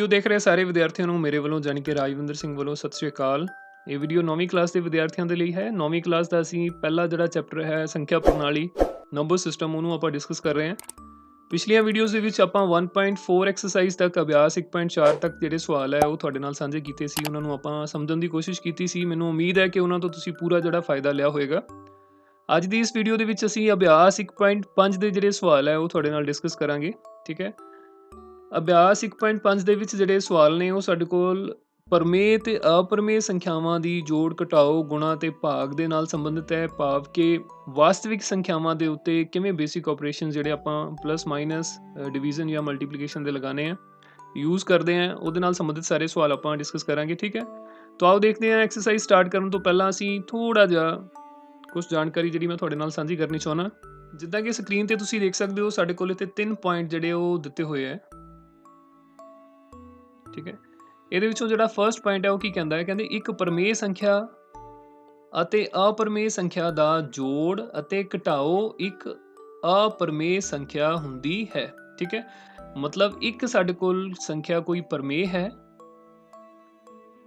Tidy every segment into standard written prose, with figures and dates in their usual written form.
Video देख रहे सारे विद्यार्थियों ਨੂੰ ਮੇਰੇ ਵੱਲੋਂ ਜਾਣੀ ਕਿ ਰਾਜਵਿੰਦਰ ਸਿੰਘ ਵੱਲੋਂ ਸਤਿ ਸ਼੍ਰੀ ਅਕਾਲ। ਇਹ ਵੀਡੀਓ 9ਵੀਂ ਕਲਾਸ ਦੇ ਵਿਦਿਆਰਥੀਆਂ ਦੇ ਲਈ ਹੈ। 9ਵੀਂ ਕਲਾਸ ਦਾ ਅਸੀਂ ਪਹਿਲਾ ਜਿਹੜਾ ਚੈਪਟਰ ਹੈ ਸੰਖਿਆ ਪ੍ਰਣਾਲੀ ਨੰਬਰ ਸਿਸਟਮ ਉਹਨੂੰ ਆਪਾਂ ਡਿਸਕਸ ਕਰ ਰਹੇ ਹਾਂ। ਪਿਛਲੀਆਂ ਵੀਡੀਓਜ਼ ਦੇ ਵਿੱਚ ਆਪਾਂ 1.4 ਐਕਸਰਸਾਈਜ਼ ਤੱਕ ਅਭਿਆਸ 1.4 ਤੱਕ ਜਿਹੜੇ ਸਵਾਲ ਹੈ ਉਹ ਤੁਹਾਡੇ ਨਾਲ ਸਾਂਝੇ ਕੀਤੇ ਸੀ, ਉਹਨਾਂ ਨੂੰ ਆਪਾਂ ਸਮਝਣ ਦੀ ਕੋਸ਼ਿਸ਼ ਕੀਤੀ ਸੀ। ਮੈਨੂੰ ਉਮੀਦ ਹੈ ਕਿ ਉਹਨਾਂ ਤੋਂ ਤੁਸੀਂ ਪੂਰਾ ਜਿਹੜਾ ਫਾਇਦਾ ਲਿਆ ਹੋਵੇਗਾ। ਅੱਜ ਦੀ ਇਸ ਵੀਡੀਓ ਦੇ ਵਿੱਚ ਅਸੀਂ ਅਭਿਆਸ 1.5 ਦੇ ਜਿਹੜੇ ਸਵਾਲ ਹੈ ਉਹ ਤੁਹਾਡੇ ਨਾਲ ਡਿਸਕਸ ਕਰਾਂਗੇ। ਠੀਕ ਹੈ, ਅਭਿਆਸ 1.5 ਦੇ ਵਿੱਚ ਜਿਹੜੇ ਸਵਾਲ ਨੇ ਉਹ ਸਾਡੇ ਕੋਲ ਪਰਮੇय ਤੇ ਅਪਰਮੇय ਸੰਖਿਆਵਾਂ ਦੀ ਜੋੜ ਘਟਾਓ ਗੁਣਾ ਤੇ ਭਾਗ ਦੇ ਨਾਲ ਸੰਬੰਧਿਤ ਹੈ। ਭਾਵ ਕਿ ਵਾਸਤਵਿਕ ਸੰਖਿਆਵਾਂ ਦੇ ਉੱਤੇ ਕਿਵੇਂ ਬੇਸਿਕ ਆਪਰੇਸ਼ਨ ਜਿਹੜੇ ਆਪਾਂ ਪਲੱਸ ਮਾਈਨਸ ਡਿਵੀਜ਼ਨ ਜਾਂ ਮਲਟੀਪਲੀਕੇਸ਼ਨ ਦੇ ਲਗਾਉਣੇ ਆ ਯੂਜ਼ ਕਰਦੇ ਆ, ਉਹਦੇ ਨਾਲ ਸੰਬੰਧਿਤ ਸਾਰੇ ਸਵਾਲ ਆਪਾਂ ਡਿਸਕਸ ਕਰਾਂਗੇ। ਠੀਕ ਹੈ, ਤਾਂ ਆਓ ਦੇਖਦੇ ਹਾਂ। ਐਕਸਰਸਾਈਜ਼ ਸਟਾਰਟ ਕਰਨ ਤੋਂ ਪਹਿਲਾਂ ਅਸੀਂ ਥੋੜ੍ਹਾ ਜਿਹਾ ਕੁਛ ਜਾਣਕਾਰੀ ਜਿਹੜੀ ਮੈਂ ਤੁਹਾਡੇ ਨਾਲ ਸਾਂਝੀ ਕਰਨੀ ਚਾਹੁੰਦਾ। ਜਿੱਦਾਂ ਕਿ ਸਕਰੀਨ ਤੇ ਤੁਸੀਂ ਦੇਖ ਸਕਦੇ ਹੋ ਸਾਡੇ ਕੋਲ ਇੱਥੇ 3 ਪੁਆਇੰਟ ਜਿਹੜੇ ਉਹ ਦਿੱਤੇ ਹੋਏ ਹੈ। ਠੀਕ ਹੈ, ਇਹਦੇ ਵਿੱਚੋਂ ਜਿਹੜਾ ਫਰਸਟ ਪੁਆਇੰਟ ਹੈ ਉਹ ਕੀ ਕਹਿੰਦਾ ਹੈ, ਕਹਿੰਦੇ ਇੱਕ ਪਰਮੇय ਸੰਖਿਆ ਅਤੇ ਅਪਰਮੇय ਸੰਖਿਆ ਦਾ ਜੋੜ ਅਤੇ ਘਟਾਓ ਇੱਕ ਅਪਰਮੇय ਸੰਖਿਆ ਹੁੰਦੀ ਹੈ। ਠੀਕ ਹੈ, ਮਤਲਬ ਇੱਕ ਸਾਡੇ ਕੋਲ ਸੰਖਿਆ ਕੋਈ ਪਰਮੇय ਹੈ,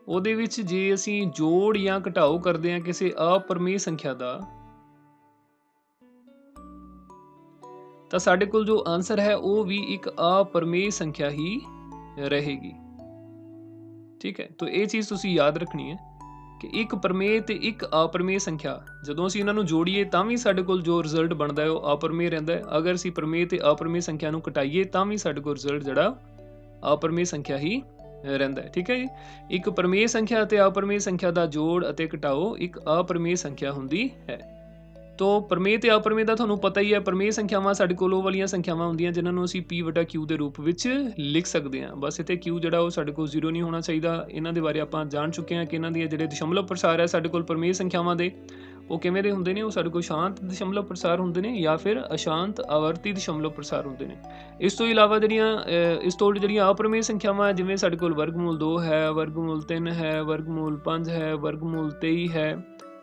ਉਹਦੇ ਵਿੱਚ ਜੇ ਅਸੀਂ ਜੋੜ ਜਾਂ ਘਟਾਓ ਕਰਦੇ ਹਾਂ ਕਿਸੇ ਅਪਰਮੇय ਸੰਖਿਆ ਦਾ, ਤਾਂ ਸਾਡੇ ਕੋਲ ਜੋ ਆਨਸਰ ਹੈ ਉਹ ਵੀ ਇੱਕ ਅਪਰਮੇय ਸੰਖਿਆ ਹੀ ਰਹੇਗੀ। ਠੀਕ ਹੈ, ਤਾਂ ਇਹ ਚੀਜ਼ ਤੁਸੀਂ ਯਾਦ ਰੱਖਣੀ ਹੈ ਕਿ ਇੱਕ ਪਰਮੇय ਤੇ ਇੱਕ ਅਪਰਮੇय ਸੰਖਿਆ ਜਦੋਂ ਅਸੀਂ ਇਹਨਾਂ ਨੂੰ ਜੋੜੀਏ ਤਾਂ ਵੀ ਸਾਡੇ ਕੋਲ ਜੋ ਰਿਜ਼ਲਟ ਬਣਦਾ ਹੈ ਉਹ ਅਪਰਮੇय ਰਹਿੰਦਾ ਹੈ। ਅਗਰ ਅਸੀਂ ਪਰਮੇय ਤੇ ਅਪਰਮੇय ਸੰਖਿਆ ਨੂੰ ਘਟਾਈਏ ਤਾਂ ਵੀ ਸਾਡੇ ਕੋਲ ਰਿਜ਼ਲਟ ਜਿਹੜਾ ਅਪਰਮੇय ਸੰਖਿਆ ਹੀ ਰਹਿੰਦਾ ਹੈ। ਠੀਕ ਹੈ ਜੀ, ਇੱਕ ਪਰਮੇय ਸੰਖਿਆ ਅਤੇ ਅਪਰਮੇय ਸੰਖਿਆ ਦਾ ਜੋੜ ਅਤੇ ਘਟਾਓ ਇੱਕ ਅਪਰਮੇय ਸੰਖਿਆ ਹੁੰਦੀ ਹੈ। ਤੋ ਪਰਮੇय ਤੇ ਅਪਰਮੇय ਦਾ ਤੁਹਾਨੂੰ ਪਤਾ ਹੀ ਹੈ। ਪਰਮੇय ਸੰਖਿਆਵਾਂ ਸਾਡੇ ਕੋਲ ਉਹ ਵਾਲੀਆਂ ਸੰਖਿਆਵਾਂ ਹੁੰਦੀਆਂ ਜਿਨ੍ਹਾਂ ਨੂੰ ਅਸੀਂ P/Q ਦੇ ਰੂਪ ਵਿੱਚ ਲਿਖ ਸਕਦੇ ਹਾਂ। ਬਸ ਇੱਥੇ Q ਜਿਹੜਾ ਉਹ ਸਾਡੇ ਕੋਲ 0 ਨਹੀਂ ਹੋਣਾ ਚਾਹੀਦਾ। ਇਹਨਾਂ ਦੇ ਬਾਰੇ ਆਪਾਂ ਜਾਣ ਚੁੱਕੇ ਹਾਂ ਕਿ ਇਹਨਾਂ ਦੇ ਜਿਹੜੇ ਦਸ਼ਮਲਵ ਪ੍ਰਸਾਰ ਹੈ ਸਾਡੇ ਕੋਲ ਪਰਮੇय ਸੰਖਿਆਵਾਂ ਦੇ ਉਹ ਕਿਵੇਂ ਦੇ ਹੁੰਦੇ ਨੇ। ਉਹ ਸਾਡੇ ਕੋਲ ਸ਼ਾਂਤ ਦਸ਼ਮਲਵ ਪ੍ਰਸਾਰ ਹੁੰਦੇ ਨੇ ਜਾਂ ਫਿਰ ਅਸ਼ਾਂਤ ਆਵਰਤੀ ਦਸ਼ਮਲਵ ਪ੍ਰਸਾਰ ਹੁੰਦੇ ਨੇ। ਇਸ ਤੋਂ ਇਲਾਵਾ ਇਸ ਤੋਂ ਜਿਹੜੀਆਂ ਅਪਰਮੇय ਸੰਖਿਆਵਾਂ ਜਿਵੇਂ ਸਾਡੇ ਕੋਲ ਵਰਗਮੂਲ 2 ਹੈ, ਵਰਗਮੂਲ 3 ਹੈ, ਵਰਗਮੂਲ 5 ਹੈ, ਵਰਗਮੂਲ 23 ਹੈ।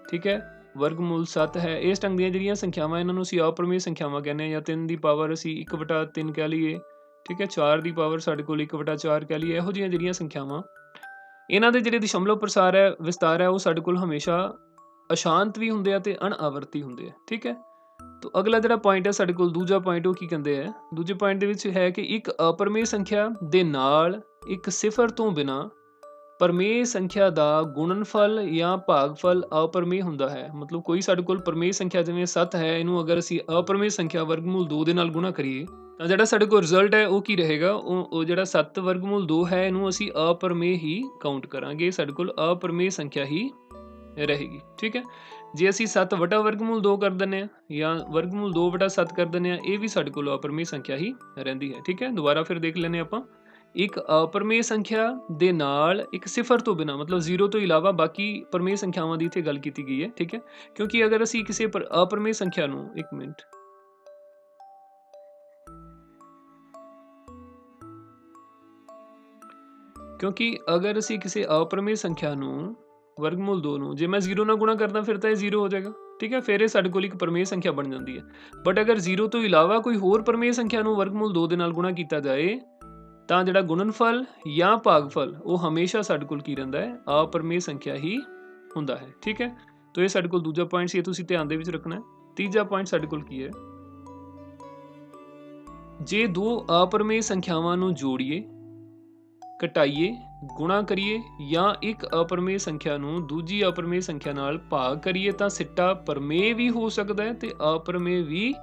ਠੀਕ ਹੈ, ਵਰਗਮੂਲ 7 ਹੈ। ਇਸ ਢੰਗ ਦੀਆਂ ਜਿਹੜੀਆਂ ਸੰਖਿਆਵਾਂ ਇਹਨਾਂ ਨੂੰ ਅਸੀਂ ਅਪਰਮੇय ਸੰਖਿਆਵਾਂ ਕਹਿੰਦੇ ਹਾਂ, ਜਾਂ 3 ਦੀ ਪਾਵਰ ਅਸੀਂ 1/3 ਕਹਿ ਲਈਏ। ਠੀਕ ਹੈ, 4 ਦੀ ਪਾਵਰ ਸਾਡੇ ਕੋਲ 1/4 ਕਹਿ ਲਈਏ। ਇਹੋ ਜਿਹੀਆਂ ਜਿਹੜੀਆਂ ਸੰਖਿਆਵਾਂ ਇਹਨਾਂ ਦੇ ਜਿਹੜੇ ਦਸ਼ਮਲਵ ਪ੍ਰਸਾਰ ਹੈ ਵਿਸਤਾਰ ਹੈ ਉਹ ਸਾਡੇ ਕੋਲ ਹਮੇਸ਼ਾ ਅਸ਼ਾਂਤ ਵੀ ਹੁੰਦੇ ਆ ਤੇ ਅਣਆਵਰਤੀ ਹੁੰਦੇ ਆ। ਠੀਕ ਹੈ, ਤਾਂ ਅਗਲਾ ਜਿਹੜਾ ਪੁਆਇੰਟ ਹੈ ਸਾਡੇ ਕੋਲ ਦੂਜਾ ਪੁਆਇੰਟ ਉਹ ਕੀ ਕਹਿੰਦੇ ਆ, ਦੂਜੇ ਪੁਆਇੰਟ ਦੇ ਵਿੱਚ ਹੈ ਕਿ ਇੱਕ ਅਪਰਮੇय ਸੰਖਿਆ ਦੇ ਨਾਲ ਇੱਕ ਸਿਫਰ ਤੋਂ ਬਿਨਾਂ ਪਰਮੇय ਸੰਖਿਆ ਦਾ ਗੁਣਨਫਲ ਜਾਂ ਭਾਗਫਲ ਅਪਰਮੇय ਹੁੰਦਾ ਹੈ। ਮਤਲਬ ਕੋਈ ਸਾਡੇ ਕੋਲ ਪਰਮੇय ਸੰਖਿਆ ਜਿਵੇਂ 7 ਹੈ, ਇਹਨੂੰ ਅਗਰ ਅਸੀਂ ਅਪਰਮੇय ਸੰਖਿਆ ਵਰਗਮੂਲ 2 ਦੇ ਨਾਲ ਗੁਣਾ ਕਰੀਏ ਤਾਂ ਜਿਹੜਾ ਸਾਡੇ ਕੋਲ ਰਿਜ਼ਲਟ ਹੈ ਉਹ ਕੀ ਰਹੇਗਾ, ਉਹ ਜਿਹੜਾ 7 ਵਰਗਮੂਲ 2 ਹੈ ਇਹਨੂੰ ਅਸੀਂ ਅਪਰਮੇय ਹੀ ਕਾਊਂਟ ਕਰਾਂਗੇ। ਸਾਡੇ ਕੋਲ ਅਪਰਮੇय ਸੰਖਿਆ ਹੀ ਰਹੇਗੀ। ਠੀਕ ਹੈ, ਜੇ ਅਸੀਂ 7 ਵਟਾ ਵਰਗਮੂਲ 2 ਕਰ ਦਿੰਦੇ ਹਾਂ ਜਾਂ ਵਰਗਮੂਲ 2/7 ਕਰ ਦਿੰਦੇ ਹਾਂ, ਇਹ ਵੀ ਸਾਡੇ ਕੋਲ ਅਪਰਮੇय ਸੰਖਿਆ ਹੀ ਰਹਿੰਦੀ ਹੈ। ਠੀਕ ਹੈ, ਦੁਬਾਰਾ ਫਿਰ ਦੇਖ ਲੈਂਦੇ ਆਪਾਂ। ਇੱਕ ਅਪਰਮੇय ਸੰਖਿਆ ਦੇ ਨਾਲ ਇੱਕ ਸਿਫਰ ਤੋਂ ਬਿਨਾਂ ਮਤਲਬ 0 ਤੋਂ ਇਲਾਵਾ ਬਾਕੀ ਪਰਮੇय ਸੰਖਿਆਵਾਂ ਦੀ ਇੱਥੇ ਗੱਲ ਕੀਤੀ ਗਈ ਹੈ। ਠੀਕ ਹੈ, ਕਿਉਂਕਿ ਅਗਰ ਅਸੀਂ ਕਿਸੇ ਅਪਰਮੇय ਸੰਖਿਆ ਨੂੰ ਅਗਰ ਅਸੀਂ ਕਿਸੇ ਅਪਰਮੇय ਸੰਖਿਆ ਨੂੰ ਵਰਗਮੂਲ 2 ਨੂੰ ਜੇ ਮੈਂ 0 ਨਾਲ ਗੁਣਾ ਕਰਦਾ ਫਿਰ ਤਾਂ ਇਹ 0 ਹੋ ਜਾਏਗਾ। ਠੀਕ ਹੈ, ਫਿਰ ਇਹ ਸਾਡੇ ਕੋਲ ਇੱਕ ਪਰਮੇय ਸੰਖਿਆ ਬਣ ਜਾਂਦੀ ਹੈ। ਬਟ ਅਗਰ 0 ਤੋਂ ਇਲਾਵਾ ਕੋਈ ਹੋਰ ਪਰਮੇय ਸੰਖਿਆ ਨੂੰ ਵਰਗਮੂਲ 2 ਦੇ ਨਾਲ ਗੁਣਾ ਕੀਤਾ ਜਾਏ ਤਾਂ ਜਿਹੜਾ ਗੁਣਨਫਲ ਜਾਂ ਭਾਗਫਲ ਉਹ ਹਮੇਸ਼ਾ ਸਾਡੇ ਕੋਲ ਕੀ ਰਹਿੰਦਾ ਹੈ, ਅਪਰਮੇय ਸੰਖਿਆ ਹੀ ਹੁੰਦਾ ਹੈ। ਠੀਕ ਹੈ, ਤਾਂ ਇਹ ਸਾਡੇ ਕੋਲ ਦੂਜਾ ਪੁਆਇੰਟ ਸੀ, ਇਹ ਤੁਸੀਂ ਧਿਆਨ ਦੇ ਵਿੱਚ ਰੱਖਣਾ ਹੈ। ਤੀਜਾ ਪੁਆਇੰਟ ਸਾਡੇ ਕੋਲ ਕੀ ਹੈ, ਜੇ ਦੋ ਅਪਰਮੇय ਸੰਖਿਆਵਾਂ ਨੂੰ ਜੋੜੀਏ ਘਟਾਈਏ ਗੁਣਾ ਕਰੀਏ ਜਾਂ ਇੱਕ ਅਪਰਮੇय ਸੰਖਿਆ ਨੂੰ ਦੂਜੀ ਅਪਰਮੇय ਸੰਖਿਆ ਨਾਲ ਭਾਗ ਕਰੀਏ ਤਾਂ ਸਿੱਟਾ ਪਰਮੇय ਵੀ ਹੋ ਸਕਦਾ ਹੈ ਤੇ ਅਪਰਮੇय ਵੀ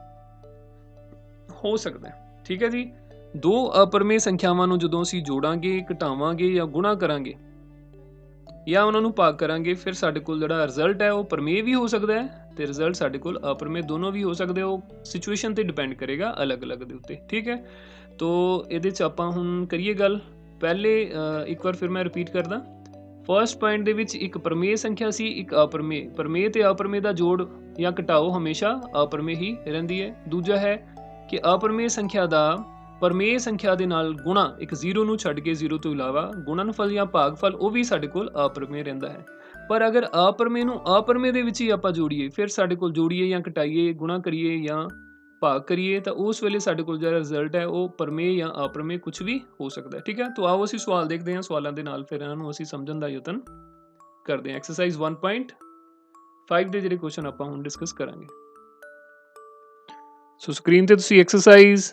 ਹੋ ਸਕਦਾ ਹੈ। ਠੀਕ ਹੈ ਜੀ, ਦੋ ਅਪਰਮੇय ਸੰਖਿਆਵਾਂ ਨੂੰ ਜਦੋਂ ਅਸੀਂ ਜੋੜਾਂਗੇ ਘਟਾਵਾਂਗੇ ਜਾਂ ਗੁਣਾ ਕਰਾਂਗੇ ਜਾਂ ਉਹਨਾਂ ਨੂੰ ਭਾਗ ਕਰਾਂਗੇ ਫਿਰ ਸਾਡੇ ਕੋਲ ਜਿਹੜਾ ਰਿਜ਼ਲਟ ਹੈ ਉਹ ਪਰਮੇय ਵੀ ਹੋ ਸਕਦਾ ਹੈ ਤੇ ਰਿਜ਼ਲਟ ਸਾਡੇ ਕੋਲ ਅਪਰਮੇय ਦੋਨੋਂ ਵੀ ਹੋ ਸਕਦੇ। ਉਹ ਸਿਚੁਏਸ਼ਨ ਤੇ ਡਿਪੈਂਡ ਕਰੇਗਾ ਅਲੱਗ-ਅਲੱਗ ਦੇ ਉੱਤੇ। ਠੀਕ ਹੈ, ਤੋ ਇਹਦੇ 'ਚ ਆਪਾਂ ਹੁਣ ਕਰੀਏ ਗੱਲ। ਪਹਿਲੇ ਇੱਕ ਵਾਰ ਫਿਰ ਮੈਂ ਰਿਪੀਟ ਕਰਦਾ। ਫਰਸਟ ਪੁਆਇੰਟ ਦੇ ਵਿੱਚ ਇੱਕ ਪਰਮੇय ਸੰਖਿਆ ਸੀ, ਇੱਕ ਅਪਰਮੇय। ਪਰਮੇय ਤੇ ਅਪਰਮੇय ਦਾ ਜੋੜ ਜਾਂ ਘਟਾਓ ਹਮੇਸ਼ਾ ਅਪਰਮੇय ਹੀ ਰਹਿੰਦੀ ਹੈ। ਦੂਜਾ ਹੈ ਕਿ ਅਪਰਮੇय ਸੰਖਿਆ ਦਾ ਪਰਮੇय ਸੰਖਿਆ ਦੇ ਨਾਲ ਗੁਣਾ ਇੱਕ 0 ਨੂੰ ਛੱਡ ਕੇ 0 ਤੋਂ ਇਲਾਵਾ ਗੁਣਨਫਲ ਜਾਂ ਭਾਗਫਲ ਉਹ ਵੀ ਸਾਡੇ ਕੋਲ ਅਪਰਮੇय ਰਹਿੰਦਾ ਹੈ। ਪਰ ਅਗਰ ਅਪਰਮੇय ਨੂੰ ਅਪਰਮੇय ਦੇ ਵਿੱਚ ਹੀ ਆਪਾਂ ਜੋੜੀਏ ਫਿਰ ਸਾਡੇ ਕੋਲ ਜੋੜੀਏ ਜਾਂ ਘਟਾਈਏ ਗੁਣਾ ਕਰੀਏ ਜਾਂ भाग करिए तो उस वेले साडे कोल जिहड़ा रिजल्ट है वो परमेय या अप्रमेय कुछ भी हो सकता है। ठीक है, तो आओ असीं सवाल देखते हैं, सवालों के नाल फिर इन्हां नूं असीं समझण दा यतन करते हैं। एक्सरसाइज 1.5 ਦੇ ਜਿਹੜੇ क्वेश्चन ਆਪਾਂ ਹੁਣ डिस्कस करांगे। सो स्क्रीन ਤੇ ਤੁਸੀਂ एक्सरसाइज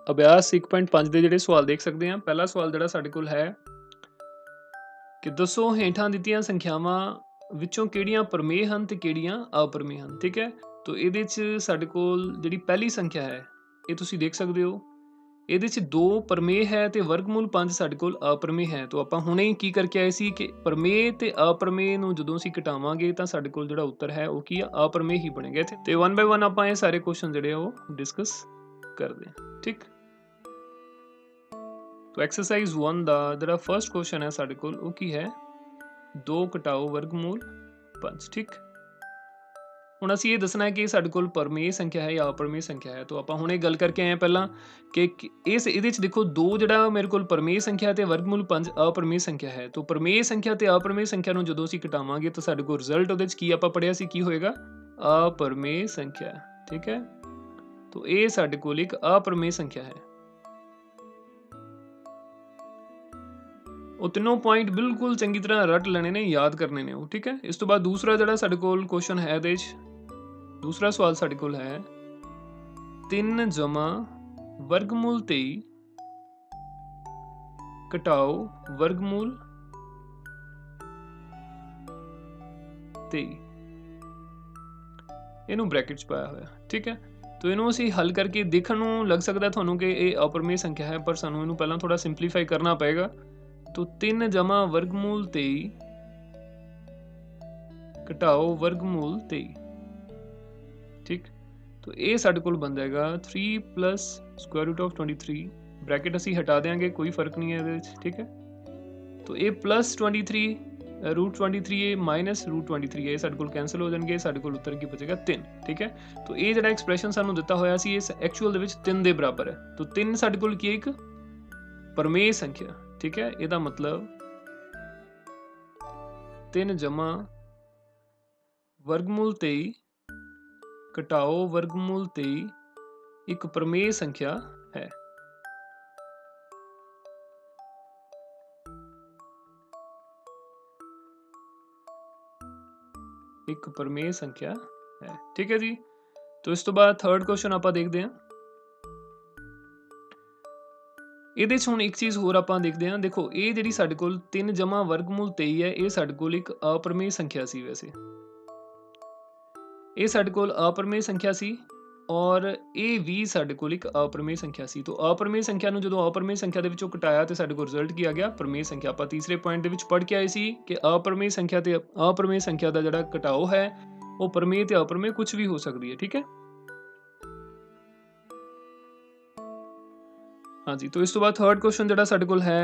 अभ्यास 1.5 ਦੇ ਜਿਹੜੇ सवाल देख सकते हैं। पहला सवाल ਜਿਹੜਾ ਸਾਡੇ ਕੋਲ है कि दसो ਹੇਠਾਂ ਦਿੱਤੀਆਂ ਸੰਖਿਆਵਾਂ ਵਿੱਚੋਂ ਕਿਹੜੀਆਂ ਪ੍ਰਮੇय ਹਨ ਤੇ ਕਿਹੜੀਆਂ ਅਪਰਮੇय ਹਨ। ठीक है, तो ਇਹਦੇ 'ਚ ਸਾਡੇ ਕੋਲ ਜਿਹੜੀ ਪਹਿਲੀ ਸੰਖਿਆ ਹੈ ਇਹ ਤੁਸੀਂ ਦੇਖ ਸਕਦੇ ਹੋ। ਇਹਦੇ 'ਚ 2 ਪ੍ਰਮੇय ਹੈ ਤੇ ਵਰਗਮੂਲ 5 ਸਾਡੇ ਕੋਲ ਅਪਰਮੇय ਹੈ। तो ਆਪਾਂ ਹੁਣੇ ਹੀ ਕੀ ਕਰਕੇ ਆਏ ਸੀ ਕਿ ਪ੍ਰਮੇय ਤੇ ਅਪਰਮੇय ਨੂੰ ਜਦੋਂ ਅਸੀਂ ਘਟਾਵਾਂਗੇ ਤਾਂ ਸਾਡੇ ਕੋਲ ਜਿਹੜਾ ਉੱਤਰ ਹੈ ਉਹ ਕੀ ਆ, ਅਪਰਮੇय ਹੀ ਬਣੇਗਾ ਇੱਥੇ। ਤੇ 1 ਬਾਈ 1 ਆਪਾਂ ਇਹ ਸਾਰੇ ਕੁਐਸਚਨ ਜਿਹੜੇ ਆ ਉਹ ਡਿਸਕਸ ਕਰਦੇ ਹਾਂ। ਠੀਕ, तो एक्सरसाइज 1 ਦਾ ਜਿਹੜਾ ਫਰਸਟ ਕੁਐਸਚਨ ਹੈ ਸਾਡੇ ਕੋਲ ਉਹ ਕੀ ਹੈ, 2 ਘਟਾਓ ਵਰਗਮੂਲ 5। ठीक, ਹੁਣ ਅਸੀਂ ਇਹ ਦੱਸਣਾ ਹੈ ਕਿ ਸਾਡੇ ਕੋਲ ਪਰਮੇय ਸੰਖਿਆ ਹੈ ਜਾਂ ਅਪਰਮੇय ਸੰਖਿਆ ਹੈ। तो ਆਪਾਂ ਹੁਣੇ ਗੱਲ ਕਰਕੇ ਆਏ ਪਹਿਲਾਂ ਕਿ ਇਹਦੇ ਚ ਦੇਖੋ 2 ਜਿਹੜਾ ਮੇਰੇ ਕੋਲ ਪਰਮੇय ਸੰਖਿਆ ਤੇ ਵਰਗਮੂਲ 5 ਅਪਰਮੇय ਸੰਖਿਆ ਹੈ। तो ਪਰਮੇय ਸੰਖਿਆ ਤੇ ਅਪਰਮੇय ਸੰਖਿਆ ਨੂੰ ਜਦੋਂ ਅਸੀਂ ਘਟਾਵਾਂਗੇ ਤਾਂ ਸਾਡੇ ਕੋਲ ਰਿਜ਼ਲਟ ਉਹਦੇ ਚ ਕੀ ਆਪਾਂ ਪੜਿਆ ਸੀ, ਕੀ ਹੋਏਗਾ, ਅਪਰਮੇय ਸੰਖਿਆ। ठीक है, तो ਇਹ ਸਾਡੇ ਕੋਲ ਇੱਕ ਅਪਰਮੇय ਸੰਖਿਆ ਹੈ। ਉਹ ਤਿੰਨੋਂ ਪੁਆਇੰਟ ਬਿਲਕੁਲ ਚੰਗੀ ਤਰ੍ਹਾਂ ਰੱਟ ਲੈਣੇ ਨੇ, ਯਾਦ ਕਰਨੇ ਨੇ ਉਹ। ਠੀਕ ਹੈ, ਇਸ ਤੋਂ ਬਾਅਦ ਦੂਸਰਾ ਜਿਹੜਾ ਸਾਡੇ ਕੋਲ ਕੁਐਸਚਨ ਹੈ ਇਹਦੇ 'ਚ, ਦੂਸਰਾ ਸਵਾਲ ਸਾਡੇ ਕੋਲ ਹੈ 3 ਜਮਾ ਵਰਗਮੂਲ 23 ਘਟਾਓ ਵਰਗਮੂਲ 23, ਇਹਨੂੰ ਬ੍ਰੈਕਟ 'ਚ ਪਾਇਆ ਹੋਇਆ। ਠੀਕ ਹੈ, तो ਇਹਨੂੰ ਅਸੀਂ ਹੱਲ ਕਰਕੇ ਦੇਖਣ ਨੂੰ ਲੱਗ ਸਕਦਾ ਤੁਹਾਨੂੰ ਕਿ ਇਹ ਅਪਰਮੇय ਸੰਖਿਆ ਹੈ, ਪਰ ਸਾਨੂੰ ਇਹਨੂੰ ਪਹਿਲਾਂ ਥੋੜਾ ਸਿੰਪਲੀਫਾਈ ਕਰਨਾ ਪਏਗਾ। तो 3 जमा वर्गमूल 23 घटाओ वर्गमूल 23। ठीक, तो ये साडे कोल बन जाएगा 3 plus square root of 23, bracket असी हटा देंगे, कोई फर्क नहीं है इहदे। ठीक है, तो ये प्लस 23 रूट 23 है माइनस रूट 23 है, साडे कोल कैंसल हो जाएंगे, साडे कोल उत्तर की बचेगा 3। ठीक है, तो ये जिहड़ा एक्सप्रैशन सानू दिता होया सी इस एक्चुअल दे विच 3 दे बराबर है। तो 3 साडे कोल की एक परमेय संख्या। ठीक है, ਇਹਦਾ मतलब 3 जमा वर्गमूल 23 घटाओ वर्गमूल 23 एक प्रमेय संख्या है। एक प्रमेय संख्या है। ठीक है जी, तो इस तो बाद थर्ड क्वेश्चन आप देखते हैं। ਇਹਦੇ 'ਚ ਹੁਣ ਇੱਕ ਚੀਜ਼ ਹੋਰ ਆਪਾਂ ਦੇਖਦੇ ਹਾਂ। ਦੇਖੋ ਇਹ ਜਿਹੜੀ ਸਾਡੇ ਕੋਲ 3 ਜਮਾ ਵਰਗਮੂਲ 23 ਹੈ, ਇਹ ਸਾਡੇ ਕੋਲ ਇੱਕ ਅਪਰਮੇय ਸੰਖਿਆ ਸੀ। ਵੈਸੇ ਇਹ ਸਾਡੇ ਕੋਲ ਅਪਰਮੇय ਸੰਖਿਆ ਸੀ ਔਰ ਇਹ ਵੀ ਸਾਡੇ ਕੋਲ ਇੱਕ ਅਪਰਮੇय ਸੰਖਿਆ ਸੀ। तो ਅਪਰਮੇय ਸੰਖਿਆ ਨੂੰ ਜਦੋਂ ਅਪਰਮੇय ਸੰਖਿਆ ਦੇ ਵਿੱਚੋਂ ਘਟਾਇਆ ਤੇ ਸਾਡੇ ਕੋਲ ਰਿਜ਼ਲਟ ਕੀ ਆ ਗਿਆ, ਪ੍ਰਮੇय ਸੰਖਿਆ। ਆਪਾਂ ਤੀਸਰੇ ਪੁਆਇੰਟ ਦੇ ਵਿੱਚ ਪੜ੍ਹ ਕੇ ਆਏ ਸੀ ਕਿ ਅਪਰਮੇय ਸੰਖਿਆ ਤੇ ਅਪਰਮੇय ਸੰਖਿਆ ਦਾ ਜਿਹੜਾ ਘਟਾਓ ਹੈ ਉਹ ਪ੍ਰਮੇय ਤੇ ਅਪਰਮੇय ਕੁਝ ਵੀ ਹੋ ਸਕਦੀ ਹੈ। ਠੀਕ है, हाँ जी, तो इस तो बाद थर्ड क्वेश्चन जिहड़ा साडे कोल है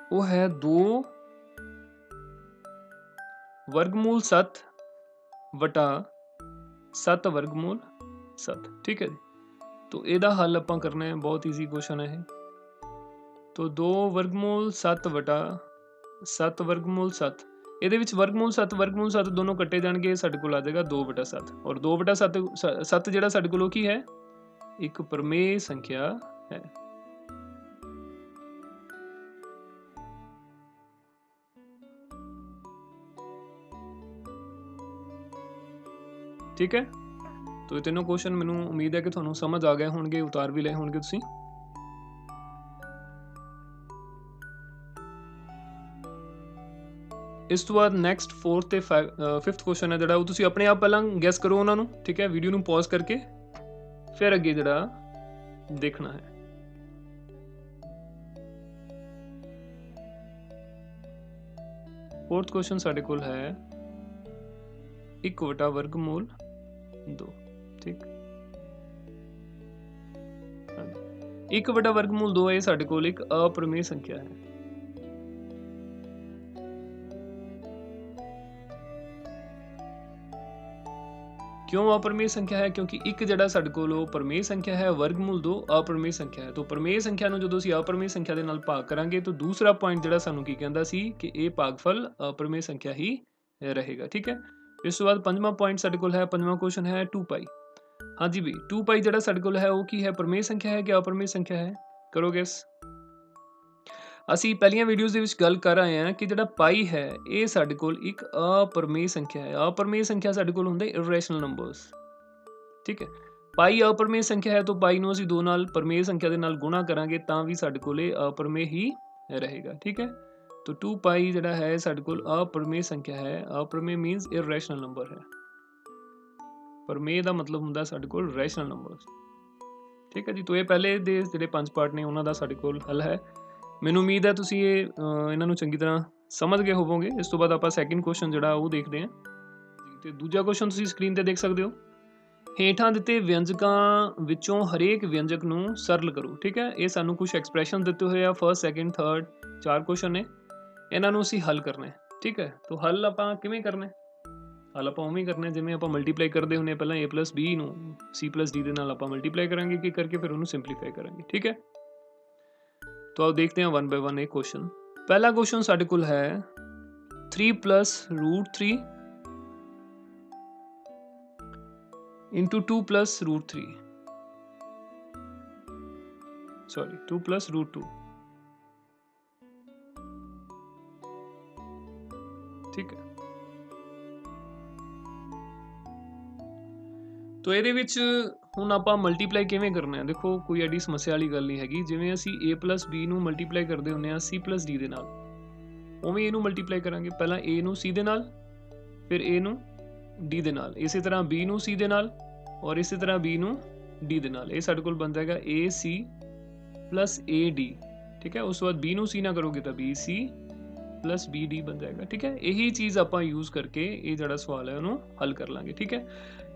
वो है 2 वर्गमूल 7 वटा 7 वर्गमूल 7। ठीक है जी, तो ਇਹਦਾ हल ਆਪਾਂ करना है, बहुत ईजी क्वेश्चन है। तो 2 वर्गमूल 7 वटा 7 वर्गमूल 7, ਇਹਦੇ ਵਿੱਚ वर्गमूल 7 दोनों ਕੱਟੇ ਜਾਣਗੇ, ਸਾਡੇ ਕੋਲ ਆ ਜਾਏਗਾ 2 ਵਟਾ 7 और 2 ਵਟਾ 7 ਜਿਹੜਾ ਸਾਡੇ ਕੋਲ ਕੀ ਹੈ, ਇੱਕ ਪ੍ਰਮੇय ਸੰਖਿਆ है। ठीक है, तो ये तीनों क्वेश्चन मैनू उम्मीद है कि तुहानू समझ आ गए होंगे, उतार भी लए होंगे तुसीं। इस तो बाद नैक्सट 4th ते 5th क्वेश्चन है जिहड़ा वो तुसीं अपने आप पहलां गैस करो उन्हां नू। ठीक है, वीडियो नू पॉज करके फिर अगे जिहड़ा देखना है। फोर्थ क्वेश्चन साडे कोल है 1 वटा वर्गमूल 2। ठीक, 1 वटा वर्गमूल 2 ये साडे कोल एक अप्रमेय संख्या है। क्यों अप्रमेय संख्या है, क्योंकि एक जिहड़ा साडे कोल प्रमेय संख्या है, वर्गमूल 2 अप्रमेय संख्या है। तो प्रमेय संख्या नूं जदों असीं अप्रमेय संख्या दे नाल भाग करांगे तो दूसरा पॉइंट जिहड़ा सानूं की कहंदा सी कि ये भागफल अप्रमेय संख्या ही रहेगा। ठीक है, इस तो बाद 5वां पॉइंट साडे कोल है, 5वां क्वेश्चन है 2 पाई। हाँ जी भी 2 ਪਾਈ ਜਿਹੜਾ ਸਾਡੇ ਕੋਲ ਹੈ ਉਹ ਕੀ ਹੈ, ਪਰਮੇय ਸੰਖਿਆ ਹੈ ਕਿ ਅਪਰਮੇय ਸੰਖਿਆ ਹੈ? ਕਰੋ ਗੈਸ। ਅਸੀਂ ਪਹਿਲੀਆਂ ਵੀਡੀਓਜ਼ ਦੇ ਵਿੱਚ ਗੱਲ ਕਰ ਆਏ ਹਾਂ ਕਿ ਜਿਹੜਾ ਪਾਈ ਹੈ ਇਹ ਸਾਡੇ ਕੋਲ ਇੱਕ ਅਪਰਮੇय ਸੰਖਿਆ ਹੈ। ਅਪਰਮੇय ਸੰਖਿਆ ਸਾਡੇ ਕੋਲ ਹੁੰਦੇ ਇਰੈਸ਼ਨਲ ਨੰਬਰਸ, ਠੀਕ ਹੈ। ਪਾਈ ਅਪਰਮੇय ਸੰਖਿਆ ਹੈ ਤਾਂ ਪਾਈ ਨੂੰ ਅਸੀਂ 2 ਨਾਲ ਪਰਮੇय ਸੰਖਿਆ ਦੇ ਨਾਲ ਗੁਣਾ ਕਰਾਂਗੇ ਤਾਂ ਵੀ ਸਾਡੇ ਕੋਲ ਇਹ ਅਪਰਮੇय ਹੀ ਰਹੇਗਾ, ਠੀਕ ਹੈ। तो 2 ਪਾਈ ਜਿਹੜਾ ਹੈ ਸਾਡੇ ਕੋਲ ਅਪਰਮੇय ਸੰਖਿਆ ਹੈ। ਅਪਰਮੇय ਮੀਨਸ ਇਰੈਸ਼ਨਲ ਨੰਬਰ ਹੈ। ਪਰਮੇय ਦਾ ਮਤਲਬ ਹੁੰਦਾ ਸਾਡੇ ਕੋਲ ਰੈਸ਼ਨਲ ਨੰਬਰਸ, ਠੀਕ ਹੈ ਜੀ। तो ਇਹ ਪਹਿਲੇ ਦੇ ਜਿਹੜੇ 5 ਪਾਰਟ ਨੇ ਉਹਨਾਂ ਦਾ ਸਾਡੇ ਕੋਲ ਹੱਲ ਹੈ। ਮੈਨੂੰ ਉਮੀਦ ਹੈ ਤੁਸੀਂ ਇਹ ਇਹਨਾਂ ਨੂੰ ਚੰਗੀ ਤਰ੍ਹਾਂ ਸਮਝ ਗਏ ਹੋਵੋਗੇ। ਇਸ ਤੋਂ ਬਾਅਦ ਆਪਾਂ ਸੈਕਿੰਡ ਕੁਐਸਚਨ ਜਿਹੜਾ ਉਹ ਦੇਖਦੇ ਹਾਂ ਤੇ ਦੂਜਾ ਕੁਐਸਚਨ ਤੁਸੀਂ ਸਕਰੀਨ ਤੇ ਦੇਖ ਸਕਦੇ ਹੋ। ਹੇਠਾਂ ਦਿੱਤੇ ਵਿਅੰਜਕਾਂ ਵਿੱਚੋਂ ਹਰੇਕ ਵਿਅੰਜਕ ਨੂੰ ਸਰਲ ਕਰੋ, ਠੀਕ ਹੈ। ਇਹ ਸਾਨੂੰ ਕੁਝ ਐਕਸਪ੍ਰੈਸ਼ਨ ਦਿੱਤੇ ਹੋਏ ਆ, ਫਰਸਟ ਸੈਕਿੰਡ ਥਰਡ 4 ਕੁਐਸਚਨ ਨੇ, ਇਹਨਾਂ ਨੂੰ ਅਸੀਂ ਹੱਲ ਕਰਨਾ ਹੈ, ਠੀਕ ਹੈ। ਤਾਂ ਹੱਲ ਆਪਾਂ ਕਿਵੇਂ ਕਰਨਾ ਹੈ? ਹੱਲ ਆਪਾਂ ਉਵੇਂ ਹੀ ਕਰਨਾ ਜਿਵੇਂ ਆਪਾਂ ਮਲਟੀਪਲਾਈ ਕਰਦੇ ਹੁੰਦੇ ਪਹਿਲਾਂ a + b ਨੂੰ c + d ਦੇ ਨਾਲ ਆਪਾਂ ਮਲਟੀਪਲਾਈ ਕਰਾਂਗੇ ਕਿ ਕਰਕੇ ਫਿਰ ਉਹਨੂੰ ਸਿੰਪਲੀਫਾਈ ਕਰਾਂਗੇ, ਠੀਕ ਹੈ। तो आओ देखते हैं 1 बाय 1 एक क्वेश्चन। पहला क्वेश्चन साडे कोल है 3 + √3 इंटू 2 + √3, सॉरी 2 + √2, ठीक है। तो ਇਹਦੇ ਵਿੱਚ ਹੁਣ ਆਪਾਂ ਮਲਟੀਪਲਾਈ ਕਿਵੇਂ ਕਰਨਾ ਹੈ? ਦੇਖੋ ਕੋਈ ਐਡੀ ਸਮੱਸਿਆ ਵਾਲੀ ਗੱਲ ਨਹੀਂ ਹੈਗੀ। ਜਿਵੇਂ ਅਸੀਂ a + b ਨੂੰ ਮਲਟੀਪਲਾਈ ਕਰਦੇ ਹੁੰਦੇ ਹਾਂ c + d ਦੇ ਨਾਲ, ਉਵੇਂ ਇਹਨੂੰ ਮਲਟੀਪਲਾਈ ਕਰਾਂਗੇ। ਪਹਿਲਾਂ a ਨੂੰ c ਦੇ ਨਾਲ, ਫਿਰ a ਨੂੰ d ਦੇ ਨਾਲ, ਇਸੇ ਤਰ੍ਹਾਂ b ਨੂੰ c ਦੇ ਨਾਲ ਔਰ ਇਸੇ ਤਰ੍ਹਾਂ b ਨੂੰ d ਦੇ ਨਾਲ। ਇਹ ਸਾਡੇ ਕੋਲ ਬਣ ਜਾਏਗਾ ac + ad, ਠੀਕ ਹੈ। ਉਸ ਤੋਂ ਬਾਅਦ b ਨੂੰ c ਨਾ ਕਰੋਗੇ ਤਾਂ bc + bd ਬਣ ਜਾਏਗਾ, ਠੀਕ ਹੈ। ਇਹੀ ਚੀਜ਼ ਆਪਾਂ ਯੂਜ਼ ਕਰਕੇ ਇਹ ਜਿਹੜਾ ਸਵਾਲ ਹੈ ਉਹਨੂੰ ਹੱਲ ਕਰ ਲਾਂਗੇ, ਠੀਕ ਹੈ।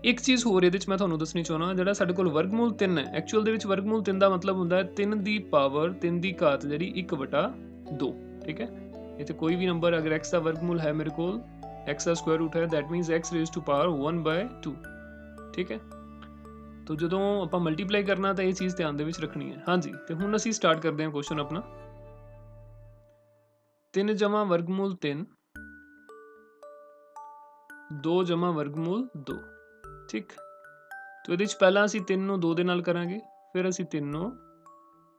ਇੱਕ ਚੀਜ਼ ਹੋਰ ਇਹਦੇ ਵਿੱਚ ਮੈਂ ਤੁਹਾਨੂੰ ਦੱਸਣੀ ਚਾਹੁੰਦਾ, ਜਿਹੜਾ ਸਾਡੇ ਕੋਲ ਵਰਗਮੂਲ 3 ਹੈ, ਐਕਚੁਅਲ ਦੇ ਵਿੱਚ ਵਰਗਮੂਲ 3 ਦਾ ਮਤਲਬ ਹੁੰਦਾ ਹੈ 3 ਦੀ ਪਾਵਰ 3 ਦੀ ਘਾਤ ਜਿਹੜੀ 1/2, ਠੀਕ ਹੈ। ਇੱਥੇ ਕੋਈ ਵੀ ਨੰਬਰ ਅਗਰ x ਦਾ ਵਰਗਮੂਲ ਹੈ ਮੇਰੇ ਕੋਲ, x ਦਾ ਸਕੁਆਇਰ ਰੂਟ ਹੈ, that means x raised to power 1/2, ਠੀਕ ਹੈ। तो ਜਦੋਂ ਆਪਾਂ ਮਲਟੀਪਲਾਈ ਕਰਨਾ ਤਾਂ ਇਹ ਚੀਜ਼ ਧਿਆਨ ਦੇ ਵਿੱਚ ਰੱਖਣੀ ਹੈ। ਹਾਂਜੀ, ਤੇ ਹੁਣ ਅਸੀਂ ਸਟਾਰਟ ਕਰਦੇ ਹਾਂ ਕੁਐਸਚਨ ਆਪਣਾ। 3 + ਵਰਗਮੂਲ 3 2 + ਵਰਗਮੂਲ 2, ਠੀਕ। तो ਇਹਦੇ ਵਿੱਚ ਪਹਿਲਾਂ ਅਸੀਂ 3 ਨੂੰ 2 ਦੇ ਨਾਲ ਕਰਾਂਗੇ, ਫਿਰ ਅਸੀਂ 3 ਨੂੰ